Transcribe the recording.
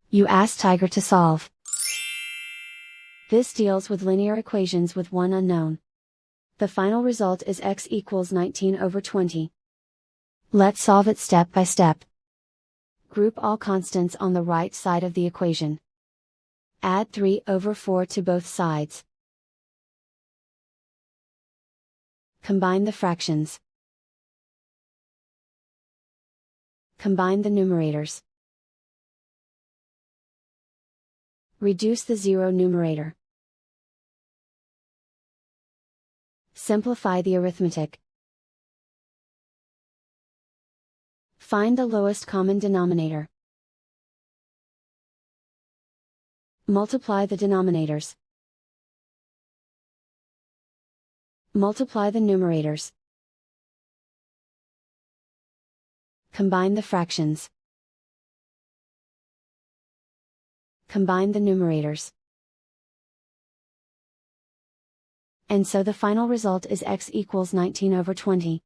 You ask Tiger to solve. This deals with linear equations with one unknown. The final result is x equals 19/20. Let's solve it step by step. Group all constants on the right side of the equation. Add 3/4 to both sides. Combine the fractions. Combine the numerators. Reduce the zero numerator. Simplify the arithmetic. Find the lowest common denominator. Multiply the denominators. Multiply the numerators. Combine the fractions. Combine the numerators. And so the final result is x equals 19/20.